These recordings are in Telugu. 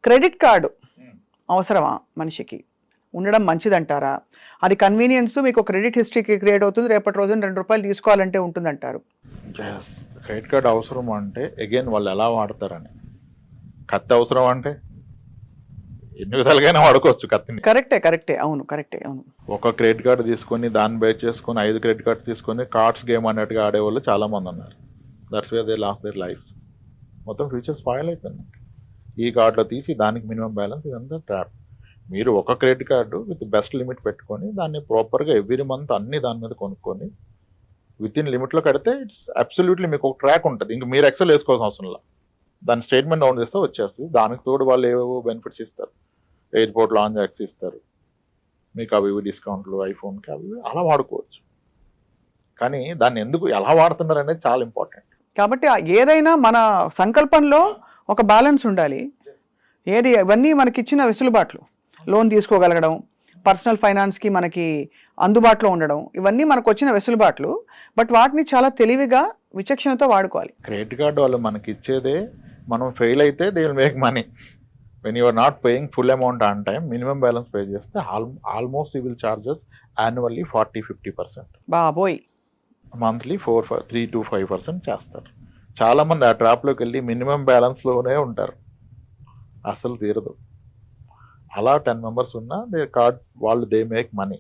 క్రెడిట్ కార్డు అవసరమా మనిషికి? ఉండడం మంచిదంటారా? అది కన్వీనియన్స్, మీకు క్రెడిట్ హిస్టరీకి క్రియేట్ అవుతుంది, రేపటి రోజున ₹2 తీసుకోవాలంటే ఉంటుందంటారు. క్రెడిట్ కార్డ్ అవసరం అంటే అగైన్ వాళ్ళు ఎలా వాడతారని. కత్తి అవసరం అంటే ఎన్ని విధాలుగానే వాడుకోవచ్చు కత్తిని. కరెక్టే అవును, ఒక క్రెడిట్ కార్డు తీసుకొని దాన్ని బేస్ చేసుకొని 5 క్రెడిట్ కార్డు తీసుకొని కార్డ్స్ గేమ్ అన్నట్టుగా ఆడేవాళ్ళు చాలా మంది ఉన్నారు. That's where they last there lifes. మొత్తం ఫ్యూచర్ స్పాయిల్ అయిపోయింది. ఈ కార్డులో తీసి దానికి మినిమం బ్యాలెన్స్, ఇదంతా ట్రాప్. మీరు ఒక credit card with best limit పెట్టుకొని దాన్ని ప్రాపర్గా ఎవ్రీ మంత్ అన్ని దాని మీద కొనుక్కొని విత్ ఇన్ లిమిట్లో కడితే ఇట్స్ అబ్సల్యూట్లీ మీకు ఒక ట్రాక్ ఉంటుంది. ఇంక మీరు ఎక్సెల్ వేసుకోవాల్సిన అవసరం లేదు. దాని స్టేట్మెంట్ డౌన్ చేస్తే వచ్చేస్తుంది. దానికి తోడు వాళ్ళు ఏవేవో బెనిఫిట్స్ ఇస్తారు. ఎయిర్పోర్ట్ లాంజ్ యాక్స్ ఇస్తారు మీకు, అవి డిస్కౌంట్లు, ఐఫోన్కి అవి అలా వాడుకోవచ్చు. కానీ దాన్ని ఎందుకు ఎలా వాడుతున్నారు అనేది చాలా ఇంపార్టెంట్. కాబట్టి ఏదైనా మన సంకల్పంలో ఒక బ్యాలెన్స్ ఉండాలి. ఏది ఇవన్నీ మనకి ఇచ్చిన వెసులుబాట్లు, లోన్ తీసుకోగలగడం, పర్సనల్ ఫైనాన్స్కి మనకి అందుబాటులో ఉండడం, ఇవన్నీ మనకు వచ్చిన వెసులుబాట్లు. బట్ వాటిని చాలా తెలివిగా విచక్షణతో వాడుకోవాలి. క్రెడిట్ కార్డు వాళ్ళు మనకి ఇచ్చేదే, మనం ఫెయిల్ అయితే they will make money. When you are not paying full amount on time, minimum balance pay చేస్తే almost you will charges annually 40-50%. బాబోయ్. మంత్లీ 3 to 5% చేస్తారు. చాలా మంది ఆ ట్రాప్లోకి వెళ్ళి మినిమం బ్యాలెన్స్లోనే ఉంటారు, అసలు తీరదు. అలా 10 members ఉన్నా దే కార్డ్ వాళ్ళు they make money.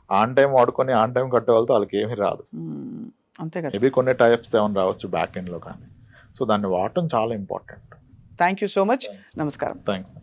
On time వాడుకొని ఆన్ టైం కట్టే వాళ్ళతో వాళ్ళకి ఏమీ రాదు. అంతే కదా. మేబీ కొన్ని టైప్స్ ఏమైనా రావచ్చు బ్యాక్ ఎండ్లో, కానీ సో దాన్ని వాడటం చాలా important. Thank you so much. నమస్కారం. థ్యాంక్స్.